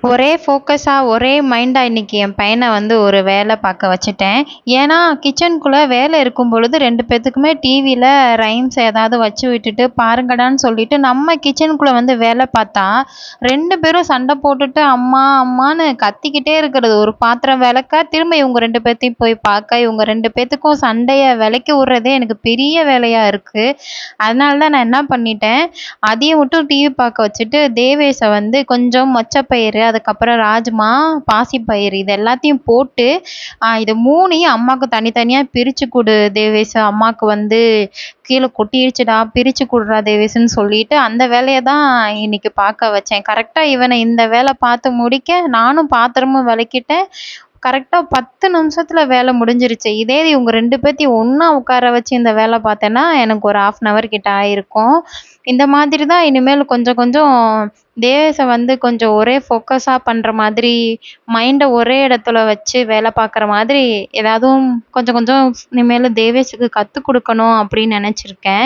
ஒரே ஃபோக்கஸா, ஒரே மைண்டா இன்னைக்கு என் பையன வந்து ஒரு வேலை பார்க்க வச்சுட்டேன். ஏன்னா, கிச்சனுக்குள்ள வேலை இருக்கும் பொழுது 2 பேத்துக்குமே டிவில ரைம்ஸ் ஏதாவது வச்சு விட்டுட்டு, பாருங்கடான்னு சொல்லிட்டு நம்ம கிச்சனுக்குள்ள வந்து வேலை பார்த்தா, 2 பேரும் சண்டை போட்டுட்டு, அம்மா அம்மான்னு கத்திக்கிட்டே இருக்கிறது. ஒரு பாத்திரம் வெளக்க, திரும்ப இவங்க 2 பேத்தையும் போய் பார்க்க, இவங்க 2 பேத்துக்கும் சண்டைய வெளக்கி விடுறதே எனக்கு பெரிய வேலையா இருக்கு. அதனால தான் நான் என்ன பண்ணிட்டேன், அதையும் மட்டும் டிவி பார்க்க வச்சுட்டு, தேவேஷ வந்து கொஞ்சம் மொச்சப்பயிறு, அதுக்கப்புறம் ராஜ்மா, பாசிப்பயிறு இது எல்லாத்தையும் போட்டு, இது 3யும் அம்மாக்கு தனித்தனியா பிரிச்சு குடு தேவேஷ். அம்மாக்கு வந்து கீழ கொட்டிருச்சுடா, பிரிச்சு குடுறா தேவேஷ்ன்னு சொல்லிட்டு, அந்த வேலைய தான் இன்னைக்கு பார்க்க வச்சேன். கரெக்ட்டா இவன இந்த வேலை பார்த்து முடிக்க, நானும் பாத்திரமும் வெளக்கிட்டேன். கரெக்ட்டா 10 நிமிஷத்துல வேலை முடிஞ்சிருச்சு. இதே இது இவங்க 2 பேத்தையும் ஒண்ணா உட்கார வச்சு இந்த வேலை பார்த்தேன்னா, எனக்கு ஒரு 1/2 அன் ஹவர் கிட்ட ஆயிருக்கும். இந்த மாதிரி தான் இனிமேல் கொஞ்சம் கொஞ்சம் தேவேஷ வந்து கொஞ்சம் ஒரே ஃபோக்கஸா பண்ற மாதிரி, மைண்ட ஒரே இடத்துல வச்சு வேலை பார்க்குற மாதிரி, ஏதாதும் கொஞ்சம் கொஞ்சம் இனிமேலு தேவேஷுக்கு கத்துக் குடுக்கணும் அப்படின்னு நெனச்சிருக்கேன்.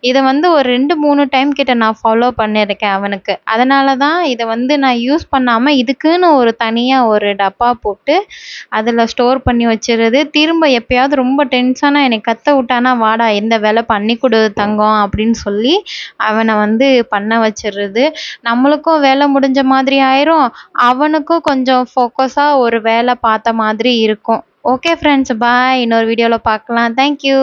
இத வந்து ஒரு 2, 3 டைம் கிட்ட நான் ஃபாலோ பண்ணியிருக்கேன் அவனுக்கு. அதனால தான் இத வந்து நான் யூஸ் பண்ணாம, இதுக்குன்னு ஒரு தனியா ஒரு டப்பா போட்டு, அதுல ஸ்டோர் பண்ணி வச்சுறது. திரும்ப எப்பயாவது ரொம்ப டென்ஷனா என்னைய கத்த விட்டானா, "வாடா இந்த வேலை பண்ணி குடு தங்கம்" அப்படின்னு சொல்லி அவன வந்து பண்ண வச்சுறது. நம்மளுக்கும் வேலை முடிஞ்ச மாதிரி ஆயிரும். அவனுக்கும் கொஞ்சம் ஃபோக்கஸா ஒரு வேலை பார்த்த மாதிரி இருக்கும். ஓகே ஃப்ரெண்ட்ஸ், பாய். இன்னொரு வீடியோல பார்க்கலாம். Thank you.